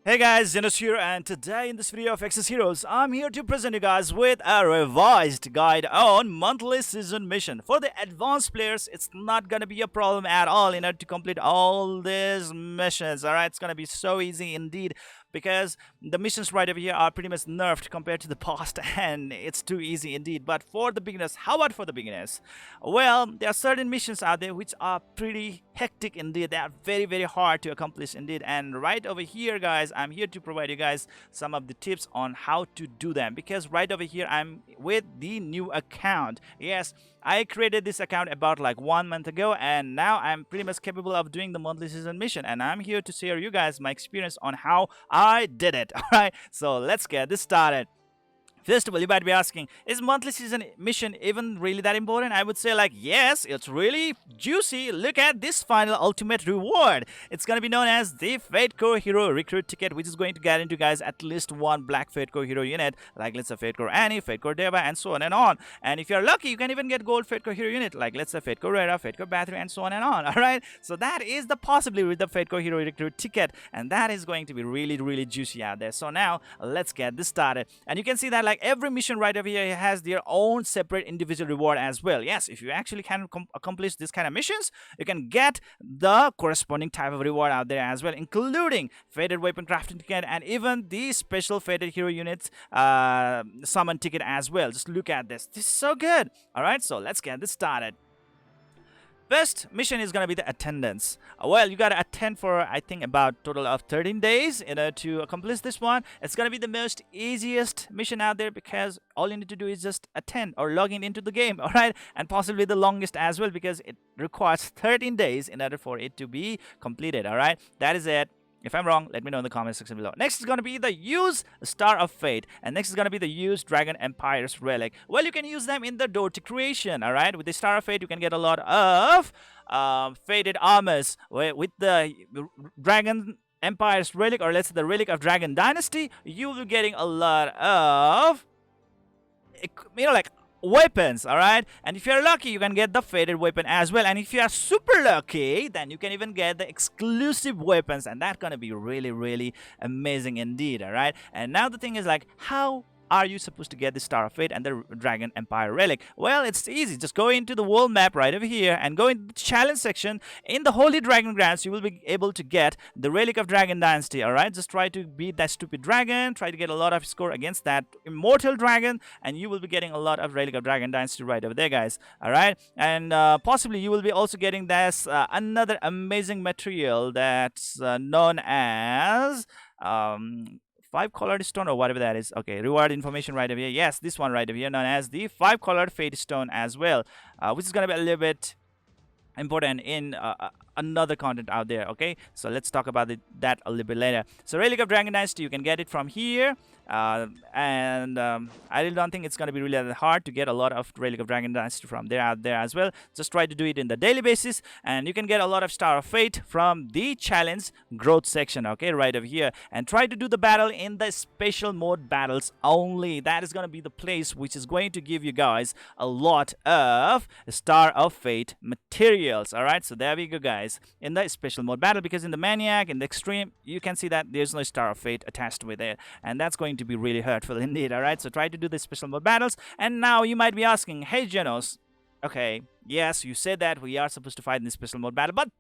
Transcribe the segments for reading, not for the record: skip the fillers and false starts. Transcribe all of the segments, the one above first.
Hey guys, Zennosh here, and today in this video of Exos Heroes, I'm here to present you guys with a revised guide on monthly season mission. For the advanced players, it's not gonna be a problem at all, to complete all these missions. Alright, it's gonna be so easy indeed because the missions right over here are pretty much nerfed compared to the past, and it's too easy indeed. But for the beginners, how about for the beginners? Well, there are certain missions out there which are pretty hectic indeed. They are very hard to accomplish indeed, and right over here guys, I'm here to provide you guys some of the tips on how to do them, because right over here I'm with the new account. Yes, I created this account about like 1 month ago, and now I'm pretty much capable of doing the monthly season mission, and I'm here to share you guys my experience on how I did it. All right, so let's get this started. First of all, you might be asking, is monthly season mission even really that important? I would say like, yes, it's really juicy. Look at this final ultimate reward. It's going to be known as the Fatecore Hero Recruit Ticket, which is going to guarantee you guys at least one black Fatecore Hero unit, like let's say Fatecore Annie, Fatecore Deva, and so on and on. And if you're lucky, you can even get gold Fatecore Hero unit, like let's say Fatecore Rera, Fatecore Bathory, and so on and on. Alright, so that is the possibility with the Fatecore Hero Recruit Ticket, and that is going to be really juicy out there. So now, let's get this started. And you can see that like every mission right over here has their own separate individual reward as well. Yes, if you actually can accomplish this kind of missions, you can get the corresponding type of reward out there as well, including Fated Weapon Crafting Ticket and even the special Fated Hero Units summon ticket as well. Just look at this. This is so good. Alright, so let's get this started. First mission is gonna be the attendance. Well, you gotta attend for I think about total of 13 days in order to accomplish this one. It's gonna be the most easiest mission out there because all you need to do is just attend or log in into the game. All right, and possibly the longest as well because it requires 13 days in order for it to be completed. All right, that is it. If I'm wrong, let me know in the comment section below. Next is going to be the Use Star of Fate. And next is going to be the Use Dragon Empire's Relic. Well, you can use them in the Door to Creation, alright? With the Star of Fate, you can get a lot of Fated Armors. With the Dragon Empire's Relic, or let's say the Relic of Dragon Dynasty, you will be getting a lot of, like, weapons. All right, and if you're lucky, you can get the Fated weapon as well, and if you are super lucky, then you can even get the exclusive weapons, and that's gonna be really amazing indeed. All right, and now the thing is like, how are you supposed to get the Star of Fate and the Dragon Empire Relic? Well, it's easy. Just go into the world map right over here and go into the challenge section. In the Holy Dragon Grounds, you will be able to get the Relic of Dragon Dynasty. Alright, just try to beat that stupid dragon. Try to get a lot of score against that immortal dragon, and you will be getting a lot of Relic of Dragon Dynasty right over there, guys. Alright, and possibly you will be also getting this another amazing material that's known as 5-colored stone or whatever that is. Okay, reward information right over here. Yes, this one right over here, known as the 5-colored fate stone as well, which is gonna be a little bit important in another content out there. Okay, so let's talk about that a little bit later. So Relic of Dragon Dynasty, you can get it from here, and I really don't think it's going to be really that hard to get a lot of Relic of Dragon Dynasty from there out there as well. Just try to do it in the daily basis, and you can get a lot of Star of Fate from the challenge growth section, okay, right over here. And try to do the battle in the special mode battles only. That is going to be the place which is going to give you guys a lot of Star of Fate materials. All right, so there we go, guys, in the special mode battle, because in the Maniac, in the Extreme, you can see that there's no Star of Fate attached with it, and that's going to be really hurtful indeed. All right, so try to do the special mode battles. And now you might be asking, hey Zennosh, okay, yes, you said that we are supposed to fight in the special mode battle, but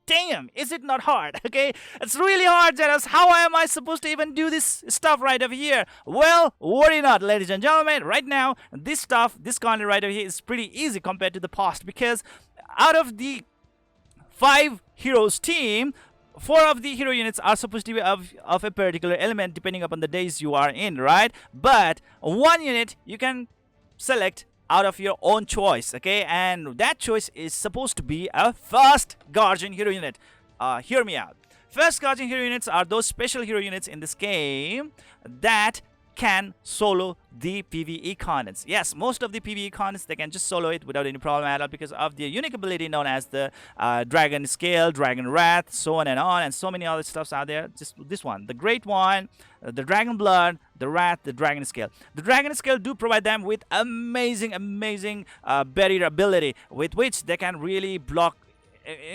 damn, is it not hard? Okay, it's really hard, Zennosh. How am I supposed to even do this stuff right over here? Well, worry not, ladies and gentlemen. Right now, this stuff, this content right over here is pretty easy compared to the past, because out of the 5 heroes team, 4 of the hero units are supposed to be of a particular element depending upon the days you are in, right? But 1 unit you can select out of your own choice, okay? And that choice is supposed to be a First Guardian hero unit. Hear me out. First Guardian hero units are those special hero units in this game that can solo the PvE contents. Yes, most of the PvE contents, they can just solo it without any problem at all because of the unique ability known as the Dragon Scale, Dragon Wrath, so on, and so many other stuffs out there. Just this one, the Great One, the Dragon Blood, the Wrath, the Dragon Scale. The Dragon Scale do provide them with amazing barrier ability with which they can really block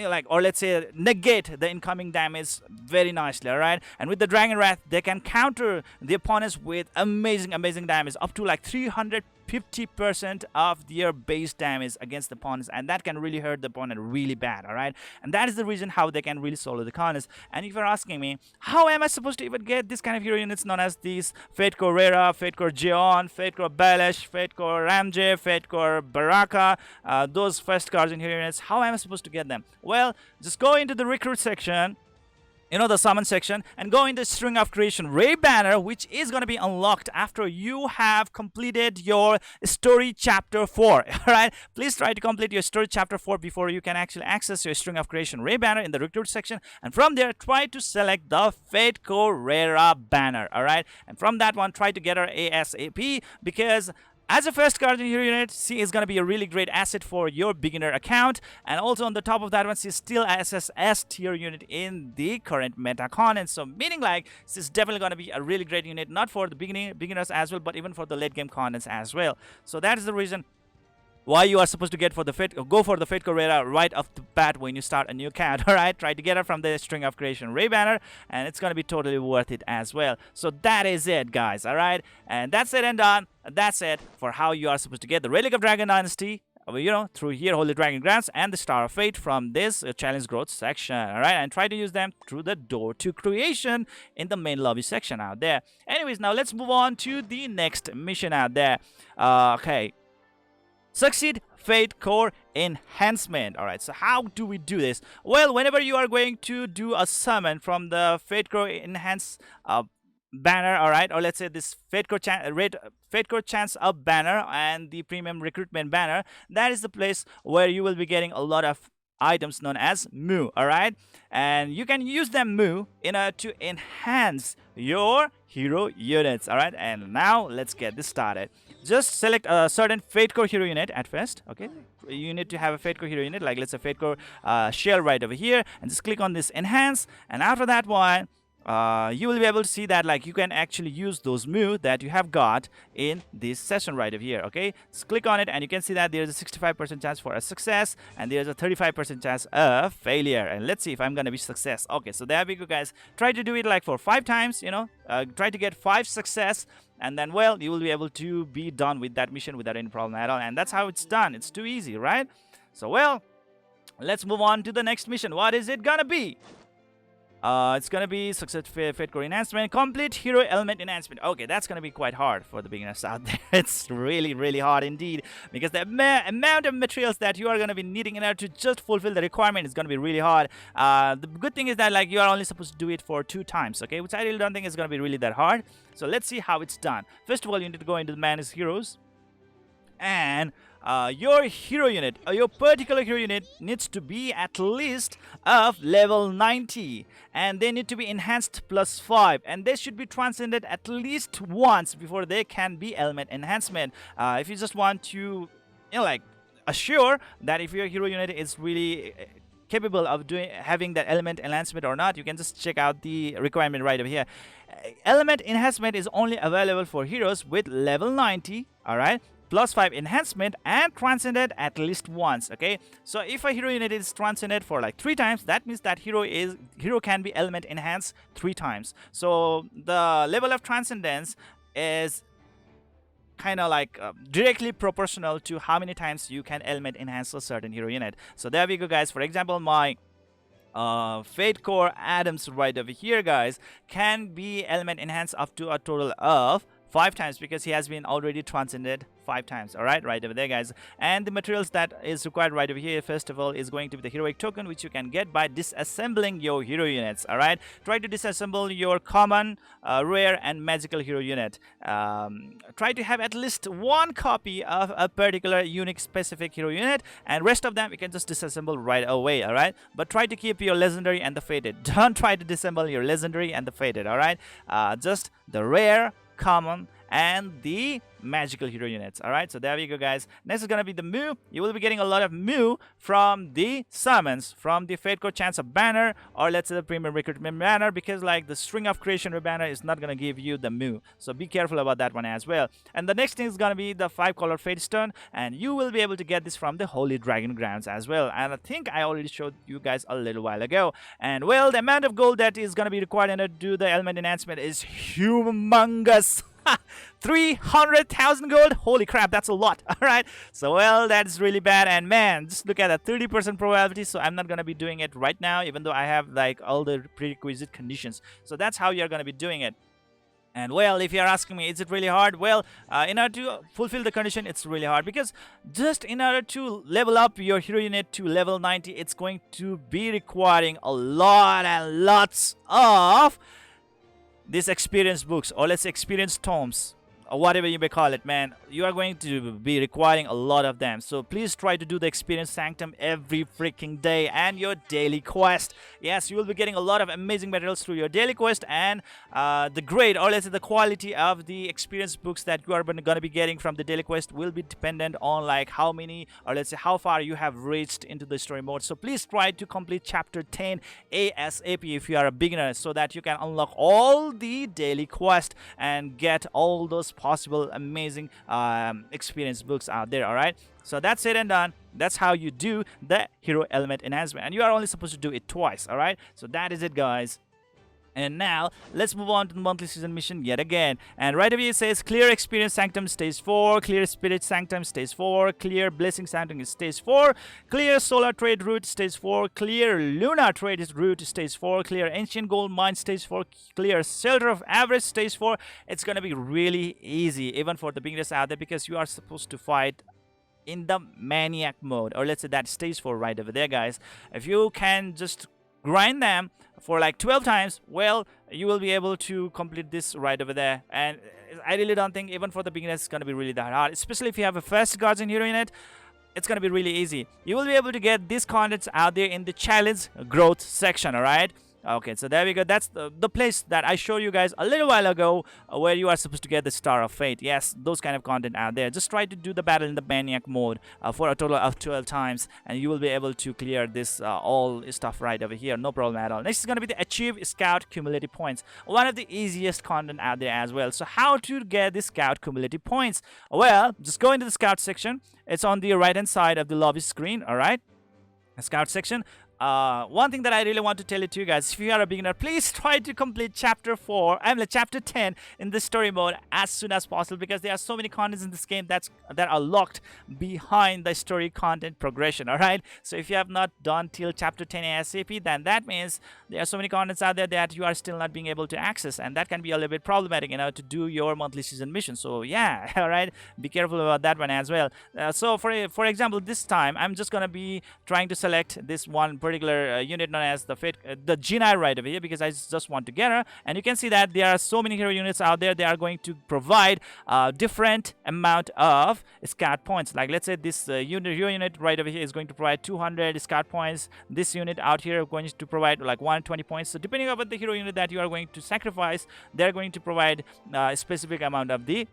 like, or let's say negate the incoming damage very nicely. All right, and with the Dragon Wrath they can counter the opponents with amazing damage up to like 350% of their base damage against the opponents, and that can really hurt the opponent really bad. All right, and that is the reason how they can really solo the corners. And if you're asking me, how am I supposed to even get this kind of hero units known as these Fatecore Rera, Fatecore Jeon, Fatecore Balish, Fatecore Ramjay, Fatecore Baraka, those first cards in hero units, how am I supposed to get them? Well, just go into the recruit section, the summon section, and go into string of creation Ray banner, which is going to be unlocked after you have completed your story chapter 4. All right, please try to complete your story chapter 4 before you can actually access your string of creation Ray banner in the recruit section, and from there try to select the Fatecore Rera banner. All right, and from that one try to get her ASAP, because as a first card in your unit, she is going to be a really great asset for your beginner account. And also on the top of that one, she's still S tier unit in the current meta con. And so meaning like she's definitely going to be a really great unit, not for the beginners as well, but even for the late game cons as well. So that is the reason why you are supposed to go for the Fatecore Rera right off the bat when you start a new account. All right, try to get her from the string of creation Ray banner, and it's gonna be totally worth it as well. So that is it, guys. All right, and that's it and done. That's it for how you are supposed to get the Relic of Dragon Dynasty, through here Holy Dragon Grants and the Star of Fate from this challenge growth section. All right, and try to use them through the door to creation in the main lobby section out there. Anyways, now let's move on to the next mission out there. Okay. Succeed Fatecore Enhancement. Alright, so how do we do this? Well, whenever you are going to do a summon from the Fatecore Enhance banner, alright, or let's say this Fatecore Chance Up banner and the Premium Recruitment banner, that is the place where you will be getting a lot of items known as Mu. Alright, and you can use them Mu in order to enhance your hero units. Alright, and now let's get this started. Just select a certain Fatecore hero unit at first. Okay, you need to have a Fatecore hero unit, like let's say Fatecore Shell right over here, and just click on this enhance, and after that one you will be able to see that like you can actually use those Mu that you have got in this session right over here. Okay, just click on it and you can see that there's a 65% chance for a success and there's a 35% chance of failure. And let's see if I'm gonna be success. Okay, so there we go, guys. Try to do it like for 5 times, try to get 5 success, and then well, you will be able to be done with that mission without any problem at all. And that's how it's done. It's too easy, right? So well, let's move on to the next mission. What is it gonna be? It's gonna be Success Fatecore Enhancement, Complete Hero Element Enhancement. Okay, that's gonna be quite hard for the beginners out there. It's really hard indeed, because the amount of materials that you are gonna be needing in order to just fulfill the requirement is gonna be really hard. The good thing is that like you are only supposed to do it for 2 times, okay, which I really don't think is gonna be really that hard. So let's see how it's done. First of all, you need to go into the Manage Heroes, and your hero unit, your particular hero unit needs to be at least of level 90, and they need to be enhanced +5, and they should be transcended at least once before they can be element enhancement. If you just want to like assure that if your hero unit is really capable of having that element enhancement or not, you can just check out the requirement right over here. Element enhancement is only available for heroes with level 90, all right, +5 enhancement and transcended at least once. Okay, so if a hero unit is transcended for like 3 times, that means that hero can be element enhanced 3 times. So the level of transcendence is kind of like directly proportional to how many times you can element enhance a certain hero unit. So there we go, guys. For example, my Fatecore Adams right over here, guys, can be element enhanced up to a total of 5 times, because he has been already transcended 5 times. All right, right over there, guys. And the materials that is required right over here, first of all, is going to be the heroic token, which you can get by disassembling your hero units. All right, try to disassemble your common, rare and magical hero unit. Try to have at least 1 copy of a particular unique specific hero unit, and rest of them you can just disassemble right away. All right, but try to keep your legendary and the fated. Don't try to disassemble your legendary and the fated. All right, just the rare, common and the magical hero units. Alright, so there we go, guys. Next is gonna be the Moo. You will be getting a lot of Moo from the summons, from the Fatecore Chance of Banner, or let's say the Premium Recruitment Banner, because like the String of Creation banner is not gonna give you the Moo. So be careful about that one as well. And the next thing is gonna be the 5-color Fate Stone, and you will be able to get this from the Holy Dragon Grounds as well. And I think I already showed you guys a little while ago. And well, the amount of gold that is gonna be required in order to do the element enhancement is humongous. 300,000 gold. Holy crap, that's a lot. All right, so well, that's really bad. And man, just look at that 30% probability. So I'm not gonna be doing it right now, even though I have like all the prerequisite conditions. So that's how you're gonna be doing it. And well, if you're asking me, is it really hard? Well, in order to fulfill the condition, it's really hard, because just in order to level up your hero unit to level 90, it's going to be requiring a lot and lots of these experience books, or let's say experience tomes, or whatever you may call it, man. You are going to be requiring a lot of them. So please try to do the experience sanctum every freaking day, and your daily quest. Yes, you will be getting a lot of amazing materials through your daily quest, and the grade, or let's say the quality of the experience books that you are going to be getting from the daily quest will be dependent on like how many, or let's say how far you have reached into the story mode. So please try to complete chapter 10 ASAP if you are a beginner, so that you can unlock all the daily quest and get all those possible amazing experience books out there. All right, so that's it and done. That's how you do the hero element enhancement, and you are only supposed to do it twice. All right, so that is it, guys. And now let's move on to the monthly season mission yet again. And right away it says clear experience sanctum stage 4, clear spirit sanctum stage 4, clear blessing sanctum is stage 4, clear solar trade route stage 4, clear lunar trade route stage 4, clear ancient gold mine stage 4, clear shelter of average stage 4. It's gonna be really easy even for the beginners out there, because you are supposed to fight in the maniac mode, or let's say that stage 4 right over there, guys. If you can just grind them for like 12 times, well, you will be able to complete this right over there. And I really don't think even for the beginners it's going to be really that hard, especially if you have a first guardian hero unit. It's going to be really easy. You will be able to get these contents out there in the challenge growth section. All right, okay, so there we go. That's the place that I showed you guys a little while ago, where you are supposed to get the Star of Fate. Yes, those kind of content out there. Just try to do the battle in the maniac mode for a total of 12 times, and you will be able to clear this all stuff right over here. No problem at all. Next is going to be the Achieve Scout Cumulative Points, one of the easiest content out there as well. So how to get the Scout Cumulative Points? Well, just go into the Scout section. It's on the right hand side of the lobby screen. All right, Scout section. One thing that I really want to tell you to you guys, if you are a beginner, please try to complete chapter 10 in the story mode as soon as possible, because there are so many contents in this game that are locked behind the story content progression. All right, so if you have not done till chapter 10 ASAP, then that means there are so many contents out there that you are still not being able to access, and that can be a little bit problematic, you know, to do your monthly season mission. So yeah, all right, be careful about that one as well. So for example, this time I'm just gonna be trying to select this one particular unit known as the Genii right over here, because I just want to get her. And you can see that there are so many hero units out there. They are going to provide different amount of scout points. Like let's say this hero unit right over here is going to provide 200 scout points. This unit out here is going to provide like 120 points. So depending on the hero unit that you are going to sacrifice, they're going to provide a specific amount of the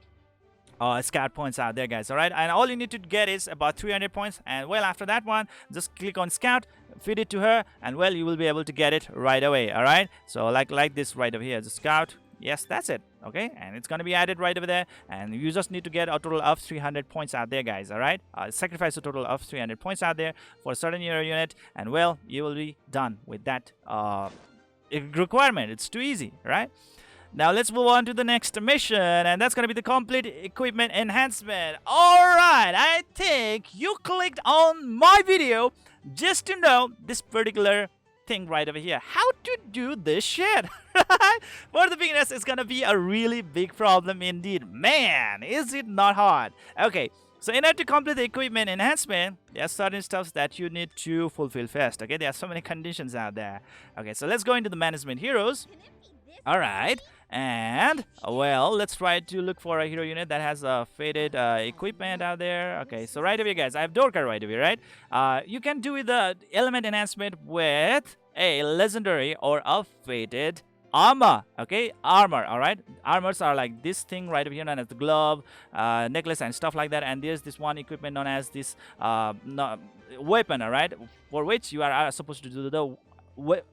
scout points out there, guys. All right, and all you need to get is about 300 points, and well, after that one, just click on scout, feed it to her, and well, you will be able to get it right away. All right, so like this right over here, the scout. Yes, that's it. Okay, and it's going to be added right over there, and you just need to get a total of 300 points out there, guys. All right, sacrifice a total of 300 points out there for a certain hero unit, and well, you will be done with that requirement. It's too easy, right? Now let's move on to the next mission, and that's going to be the complete equipment enhancement. Alright, I think you clicked on my video just to know this particular thing right over here. How to do this shit. For the beginners, it's going to be a really big problem indeed. Man, is it not hard? Okay, so in order to complete the equipment enhancement, there are certain stuff that you need to fulfill first. Okay, there are so many conditions out there. Okay, so let's go into the management heroes. Alright, and well, let's try to look for a hero unit that has a faded equipment out there. Okay, so right away, guys, I have Dorka right away, right? You can do the element enhancement with a legendary or a faded armor. Okay, armor. All right, armors are like this thing right over here known as the glove, necklace, and stuff like that. And there's this one equipment known as this no, weapon. All right, for which you are supposed to do the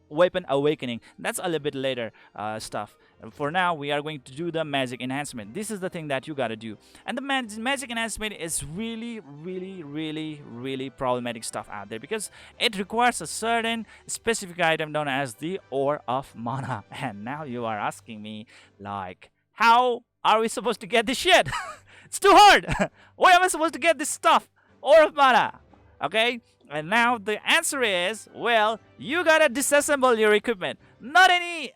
weapon awakening. That's a little bit later stuff. For now, we are going to do the magic enhancement. This is the thing that you gotta do. And the magic enhancement is really problematic stuff out there, because it requires a certain specific item known as the ore of mana. And now you are asking me, like, how are we supposed to get this shit? It's too hard. Where am I supposed to get this stuff? Ore of mana. Okay, and now the answer is, well, you gotta disassemble your equipment. Not any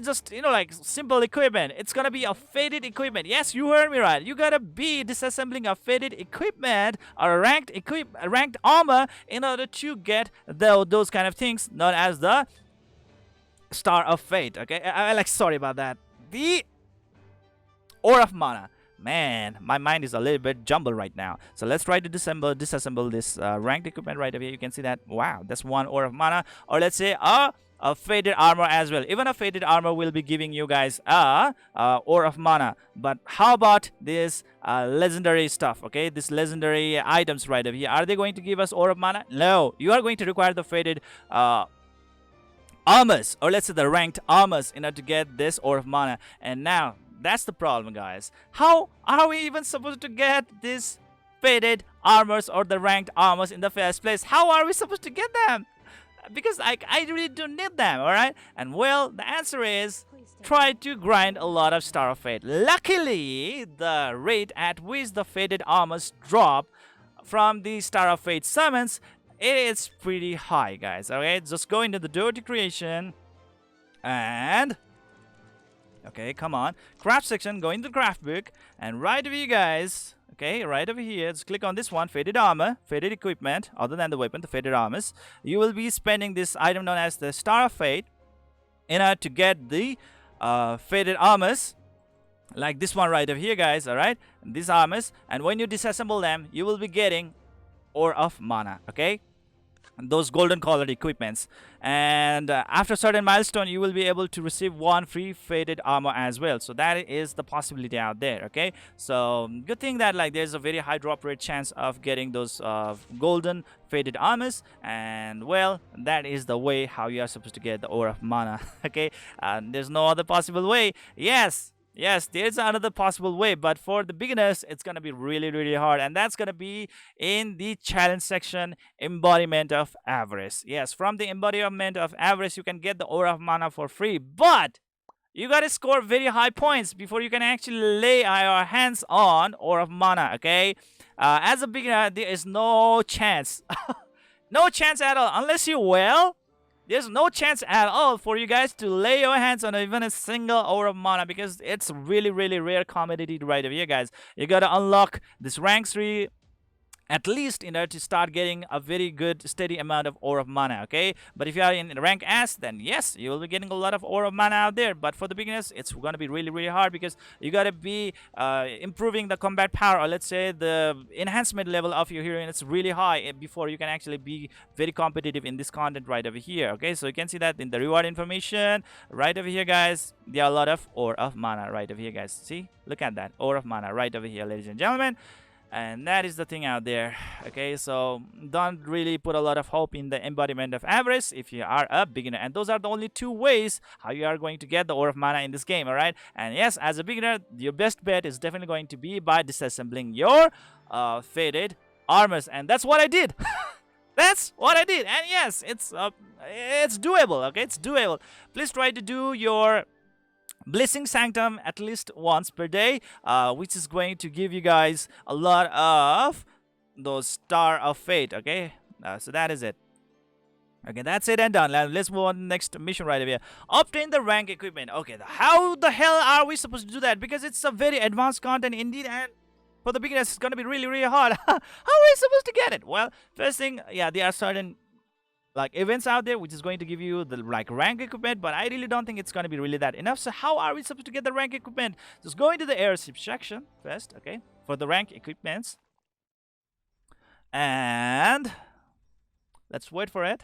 just, like simple equipment. It's gonna be a faded equipment. Yes, you heard me right. You gotta be disassembling a faded equipment or a ranked armor in order to get those kind of things known as the Star of Fate. Okay, sorry about that. The Ore of Mana. Man, my mind is a little bit jumbled right now. So let's try to disassemble this ranked equipment right over here. You can see that. Wow, that's one ore of mana. Or let's say a faded armor as well. Even a faded armor will be giving you guys a ore of mana. But how about this legendary stuff? Okay, this legendary items right over here. Are they going to give us ore of mana? No, you are going to require the faded armors, or let's say the ranked armors, in order to get this ore of mana. And now that's the problem, guys. How are we even supposed to get these faded armors or the ranked armors in the first place? How are we supposed to get them? Because I really don't need them, alright? And well, the answer is try to grind a lot of Star of Fate. Luckily, the rate at which the faded armors drop from the Star of Fate summons, it is pretty high, guys. Okay, just go into the door to creation and okay, come on, craft section, go into the craft book, and right over here, guys. Okay, right over here, just click on this one, faded armor, faded equipment, other than the weapon, the faded armors. You will be spending this item known as the Star of Fate in order to get the faded armors, like this one right over here, guys. All right, these armors, and when you disassemble them, you will be getting ore of mana. Okay, those golden colored equipments, and after a certain milestone you will be able to receive one free faded armor as well. So that is the possibility out there. Okay, so good thing that like there's a very high drop rate chance of getting those golden faded armors, and well, that is the way how you are supposed to get the ore of mana. Okay, there's no other possible way. Yes, there's another possible way, but for the beginners, it's gonna be really hard, and that's gonna be in the challenge section, embodiment of avarice. Yes, from the embodiment of avarice, you can get the ore of mana for free, but you gotta score very high points before you can actually lay your hands on ore of mana. Okay, as a beginner, there is no chance, no chance at all, unless you well. There's no chance at all for you guys to lay your hands on even a single ore of mana, because it's really rare commodity right over here, guys. You gotta unlock this rank 3 at least in order to start getting a very good steady amount of ore of mana. Okay, but if you are in rank S, then yes, you will be getting a lot of ore of mana out there. But for the beginners, it's gonna be really hard, because you gotta be improving the combat power, or let's say the enhancement level of your hero, and it's really high before you can actually be very competitive in this content right over here. Okay, so you can see that in the reward information right over here, guys, there are a lot of ore of mana right over here, guys. See, look at that ore of mana right over here, ladies and gentlemen. And that is the thing out there. Okay, so don't really put a lot of hope in the embodiment of avarice if you are a beginner, and those are the only two ways how you are going to get the ore of mana in this game. All right, and yes, as a beginner, your best bet is definitely going to be by disassembling your faded armors, and that's what I did. That's what I did, and yes, it's doable. Okay, it's doable. Please try to do your Blessing Sanctum at least once per day, which is going to give you guys a lot of those Star of Fate. Okay, so that is it. Okay, that's it and done. Let's move on to the next mission right over here. Obtain the rank equipment. Okay, how the hell are we supposed to do that? Because it's a very advanced content indeed, and for the beginners, it's going to be really hard. How are we supposed to get it? Well, first thing, yeah, there are certain like events out there which is going to give you the like rank equipment, but I really don't think it's going to be really that enough. So how are we supposed to get the rank equipment? Just go into the airship section first, okay, for the rank equipments, and let's wait for it.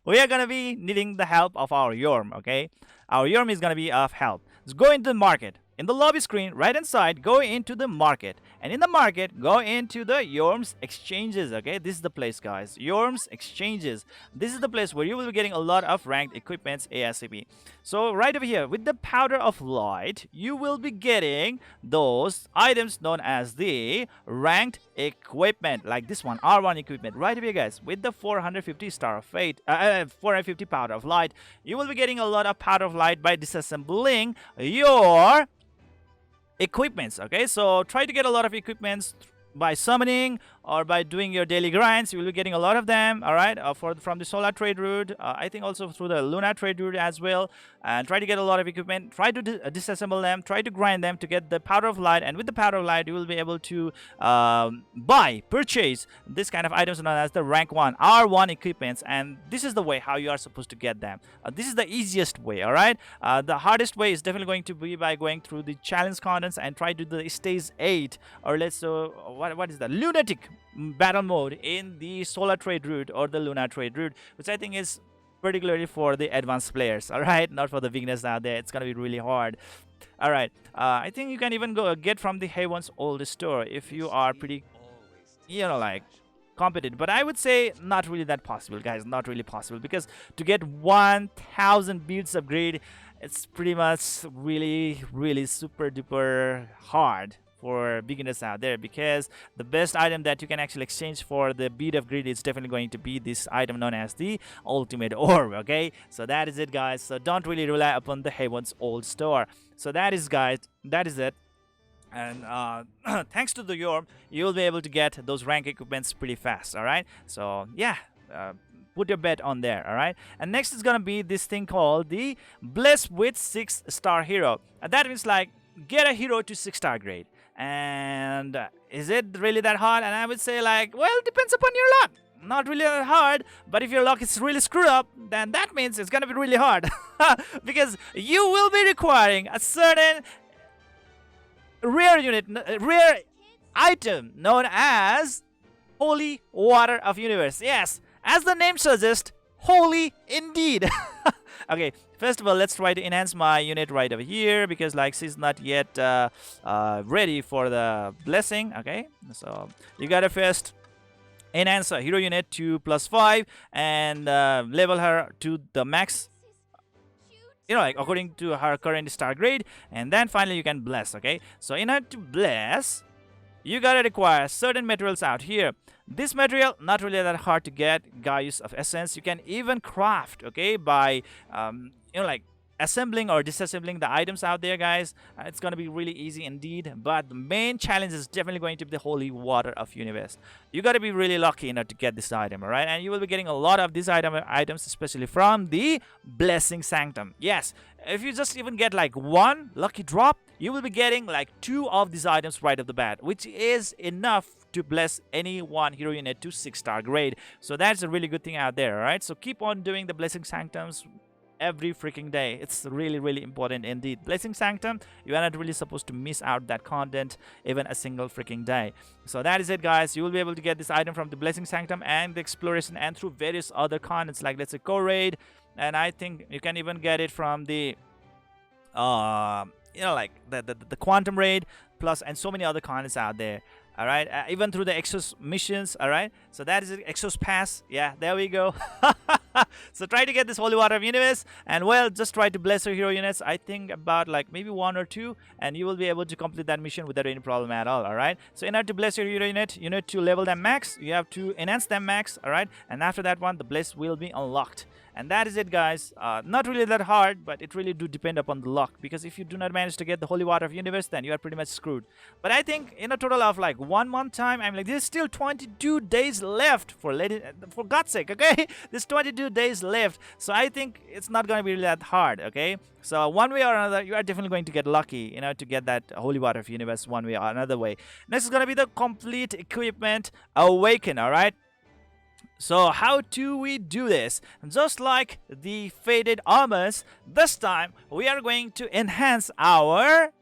We are gonna be needing the help of our Yorm, okay? Our Yorm is gonna be of help. Let's go into the market. In the lobby screen, right hand side, go into the market. And in the market, go into the Yorm's exchanges, okay? This is the place, guys. Yorm's exchanges. This is the place where you will be getting a lot of ranked equipments ASAP. So right over here, with the Powder of Light, you will be getting those items known as the ranked equipment, like this one, R1 equipment. Right over here, guys, with the 450 Star of Fate, 450 Powder of Light, you will be getting a lot of Powder of Light by disassembling your equipments. Okay, so try to get a lot of equipments by summoning or by doing your daily grinds. You will be getting a lot of them, all right, from the solar trade route, I think also through the lunar trade route as well. And try to get a lot of equipment, try to disassemble them, try to grind them to get the Powder of Light. And with the Powder of Light, you will be able to purchase this kind of items known as the rank 1 R1 equipments. And this is the way how you are supposed to get them. This is the easiest way, all right. The hardest way is definitely going to be by going through the challenge contents and try to do the stage 8, or let's say what is the lunatic battle mode in the solar trade route or the lunar trade route, which I think is particularly for the advanced players, all right, not for the beginners out there. It's gonna be really hard. All right, I think you can even go get from the Haven's old store if you are pretty, like competent, but I would say not really that possible, guys. Not really possible, because to get 1000 builds upgrade, it's pretty much really super duper hard for beginners out there, because the best item that you can actually exchange for the bead of greed is definitely going to be this item known as the ultimate orb. Okay, so that is it, guys. So don't really rely upon the Haven's old store. So that is, guys, that is it. And thanks to the Yorm, you'll be able to get those rank equipments pretty fast. All right, so yeah, put your bet on there. All right, and next is gonna be this thing called the Bless with 6-star hero. That means like get a hero to 6-star grade. And is it really that hard? And I would say, like, well, it depends upon your luck. Not really that hard, but if your luck is really screwed up, then that means it's gonna be really hard. Because you will be requiring a certain rare item known as Holy Water of Universe. Yes, as the name suggests, holy indeed. Okay, first of all, let's try to enhance my unit right over here, because like she's not yet ready for the blessing. Okay, so you gotta first enhance a hero unit to +5 and level her to the max, like according to her current star grade, and then finally you can bless. Okay, so in order to bless, you gotta require certain materials out here. This material, not really that hard to get. Gaius of Essence, you can even craft, okay, by like assembling or disassembling the items out there, guys. It's gonna be really easy indeed, but the main challenge is definitely going to be the Holy Water of Universe. You got to be really lucky to get this item, all right? And you will be getting a lot of these items, especially from the Blessing Sanctum. Yes, if you just even get like one lucky drop, you will be getting like 2 of these items right off the bat, which is enough to bless any one hero unit to 6-star grade. So that's a really good thing out there, all right? So keep on doing the Blessing Sanctums every freaking day. It's really important indeed. Blessing Sanctum, you are not really supposed to miss out that content even a single freaking day. So that is it, guys. You will be able to get this item from the Blessing Sanctum and the exploration, and through various other contents, like let's say core raid, and I think you can even get it from the like the quantum raid plus, and so many other contents out there. All right, even through the Exos missions. All right, so that is it. Exos pass. Yeah, there we go. So try to get this Holy Water of Universe, and well, just try to bless your hero units. I think about like maybe 1 or 2, and you will be able to complete that mission without any problem at all. All right, so in order to bless your hero unit, you need to level them max. You have to enhance them max. All right, and after that one, the bless will be unlocked. And that is it, guys. Not really that hard, but it really do depend upon the luck, because if you do not manage to get the Holy Water of Universe, then you are pretty much screwed. But I think in a total of like 1 month time, I'm like, there's still 22 days left, for God's sake, okay? There's 22 days left, so I think it's not going to be really that hard, okay? So one way or another, you are definitely going to get lucky, to get that Holy Water of Universe one way or another way. Next is going to be the complete equipment Awaken, all right? So how do we do this? Just like the faded armors, this time we are going to enhance our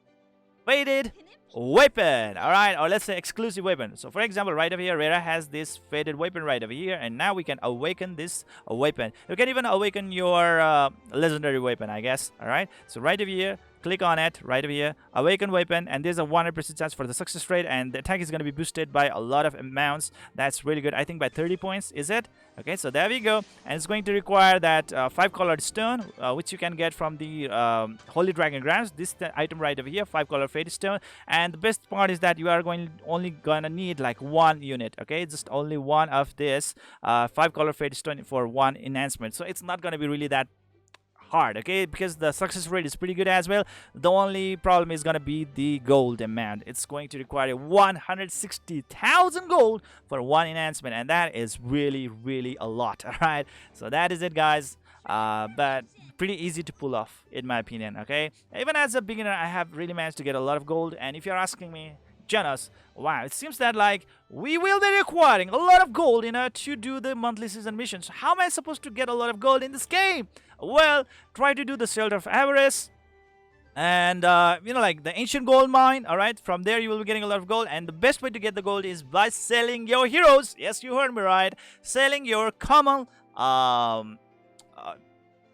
faded weapon, all right, or let's say exclusive weapon. So for example, right over here, Rera has this faded weapon right over here, and now we can awaken this weapon. You can even awaken your legendary weapon, I guess. All right, so right over here, click on it right over here, awaken weapon, and there's a 100% chance for the success rate, and the attack is going to be boosted by a lot of amounts. That's really good. I think by 30 points, is it? Okay, so there we go. And it's going to require that 5 colored stone, which you can get from the Holy Dragon Grants. This item right over here, 5 color faded stone. And the best part is that you are only gonna need like 1 unit. Okay, just only one of this 5 color faded stone for 1 enhancement. So it's not gonna be really that hard, okay, because the success rate is pretty good as well. The only problem is gonna be the gold amount. It's going to require 160,000 gold for 1 enhancement, and that is really a lot. All right, so that is it, guys. But pretty easy to pull off, in my opinion. Okay, even as a beginner, I have really managed to get a lot of gold. And if you're asking me, Zennosh, wow, it seems that like we will be requiring a lot of gold in order to do the monthly season missions. How am I supposed to get a lot of gold in this game? Well, try to do the Shelter of Avarice and you know, like the ancient gold mine. All right, from there you will be getting a lot of gold, and the best way to get the gold is by selling your heroes. Yes, you heard me right, selling your common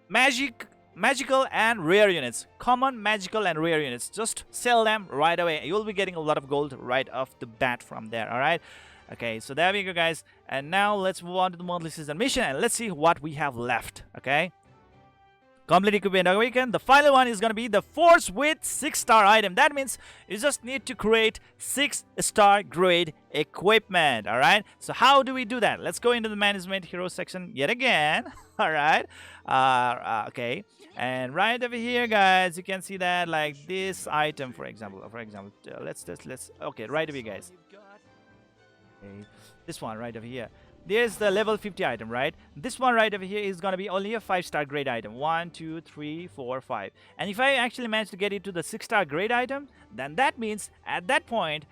magical and rare units. Common, magical and rare units, just sell them right away. You'll be getting a lot of gold right off the bat from there. All right, okay, so there we go, guys. And now let's move on to the monthly season mission, and let's see what we have left. Okay, complete equipment Awaken. The final one is going to be the Force with 6-star item. That means you just need to create 6-star grade equipment. All right, so how do we do that? Let's go into the management hero section yet again. All right, okay, and right over here, guys, you can see that like this item, for example, let's okay, right over here, guys. Okay, this one right over here, there's the level 50 item, right? This one right over here is gonna be only a 5-star grade item. 1 2 3 4 5, and if I actually manage to get it to the 6-star grade item, then that means at that point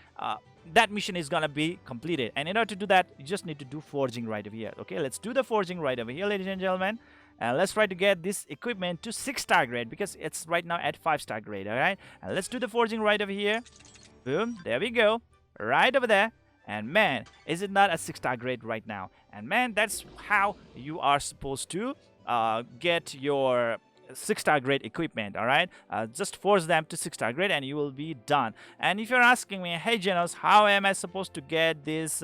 that mission is gonna be completed. And in order to do that, you just need to do forging right over here. Okay, let's do the forging right over here, ladies and gentlemen, and let's try to get this equipment to 6-star grade, because it's right now at 5-star grade. All right, and let's do the forging right over here. Boom, there we go, right over there. And man, is it not a 6-star grade right now? And man, that's how you are supposed to get your 6-star grade equipment. All right, just force them to 6-star grade and you will be done. And if you're asking me, hey Zennosh, how am I supposed to get this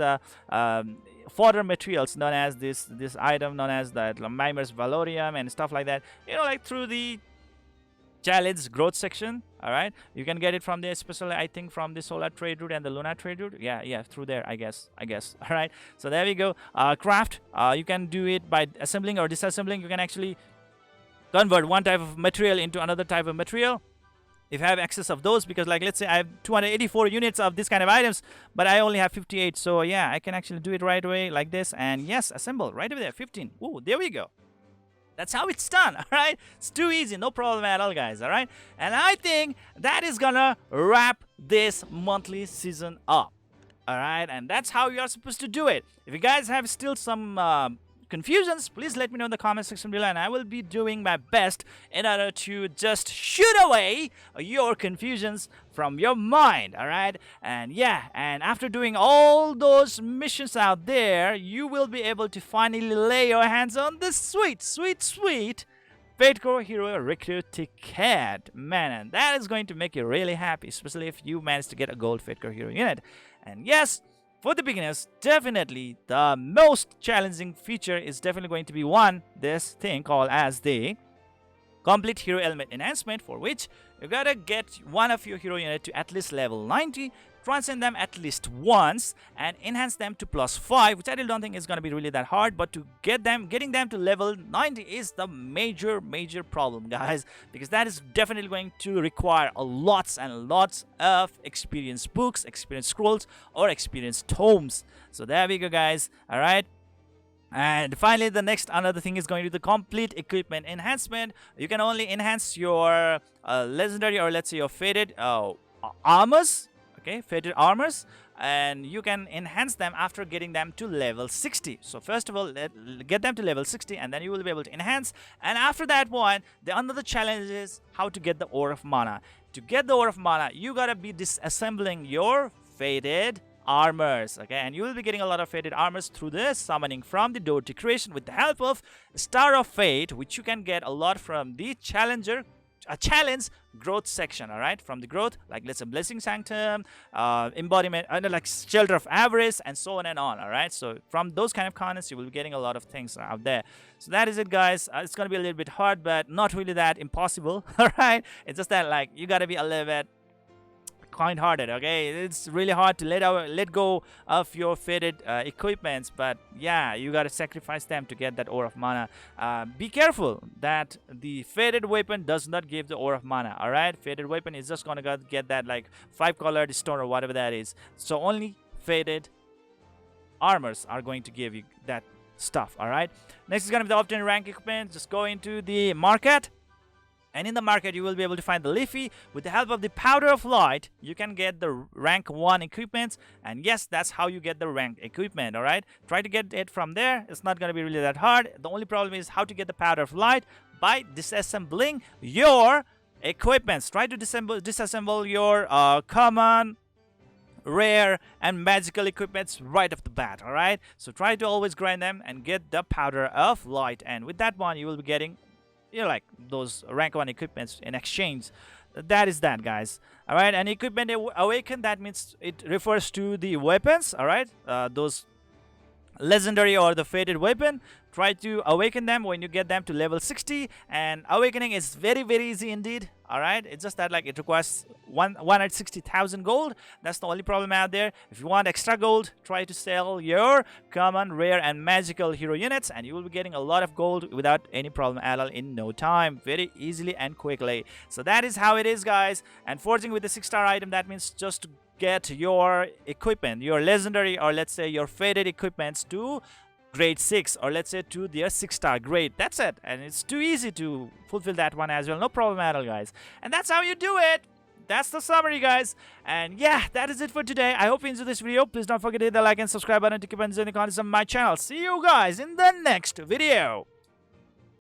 fodder materials known as this item known as the Mimer's Valorium and stuff like that, you know, like through the challenge growth section. All right, you can get it from there, especially I think from the solar trade route and the lunar trade route. Yeah, through there, I guess. All right, so there we go. Craft, you can do it by assembling or disassembling. You can actually convert one type of material into another type of material if I have excess of those, because like let's say I have 284 units of this kind of items, but I only have 58. So yeah, I can actually do it right away like this, and yes, assemble right over there, 15. Ooh, there we go. That's how it's done. All right, it's too easy, no problem at all, guys. All right, and I think that is gonna wrap this monthly season up. All right, and that's how you are supposed to do it. If you guys have still some confusions, please let me know in the comment section below, and I will be doing my best in order to just shoot away your confusions from your mind. All right, and yeah, and after doing all those missions out there, you will be able to finally lay your hands on this sweet Fatecore Hero Recruit ticket, man, and that is going to make you really happy, especially if you manage to get a gold Fatecore Hero unit. And yes, for the beginners, definitely the most challenging feature is definitely going to be this thing called as the Complete Hero Element Enhancement, for which you gotta get one of your hero unit to at least level 90, transcend them at least once, and enhance them to +5, which I don't think is gonna be really that hard. But to getting them to level 90 is the major problem, guys, because that is definitely going to require lots and lots of experience books, experience scrolls, or experience tomes. So there we go, guys. All right. And finally, the next another thing is going to be the Complete Equipment Enhancement. You can only enhance your legendary, or let's say your faded armors. Okay, faded armors, and you can enhance them after getting them to level 60. So first of all, get them to level 60, and then you will be able to enhance. And after that one, the another challenge is how to get the Ore of Mana. to get the ore of mana, you gotta be disassembling your faded armors, okay, and you will be getting a lot of faded armors through this summoning from the door to creation with the help of Star of Fate, which you can get a lot from the challenge growth section. All right, from the growth, like let's say Blessing Sanctum, embodiment, like Shelter of Avarice, and so on and on. All right, so from those kind of contests you will be getting a lot of things out there. So that is it, guys. It's gonna be a little bit hard, but not really that impossible. All right, it's just that like you gotta be a little bit kind-hearted, okay. It's really hard to let go of your faded equipments, but yeah, you gotta sacrifice them to get that ore of mana. Be careful that the faded weapon does not give the ore of mana. All right, faded weapon is just gonna get that like 5-colored stone or whatever that is, so only faded armors are going to give you that stuff. All right, next is gonna be the obtain rank equipment. Just go into the market, and in the market you will be able to find the Leafy. With the help of the Powder of Light, you can get the rank 1 equipments, and yes, that's how you get the rank equipment. All right, try to get it from there. It's not going to be really that hard. The only problem is how to get the Powder of Light by disassembling your equipments. Try to disassemble your common, rare, and magical equipments right off the bat. All right, so try to always grind them and get the Powder of Light, and with that one you will be getting, you know, like those rank 1 equipments in exchange. That is that, guys. All right, and equipment awaken, that means it refers to the weapons. All right, those legendary or the faded weapon. Try to awaken them when you get them to level 60, and awakening is very easy indeed. All right, it's just that like it requires 160,000 gold. That's the only problem out there. If you want extra gold, try to sell your common, rare, and magical hero units, and you will be getting a lot of gold without any problem at all in no time, very easily and quickly. So that is how it is, guys. And forging with the 6-star item, that means just to get your equipment, your legendary or let's say your faded equipments to grade 6, or let's say to their 6-star grade. That's it, and it's too easy to fulfill that one as well. No problem at all, guys. And that's how you do it. That's the summary, guys. And yeah, that is it for today. I hope you enjoyed this video. Please don't forget to hit the like and subscribe button to keep on enjoying the content of my channel. See you guys in the next video.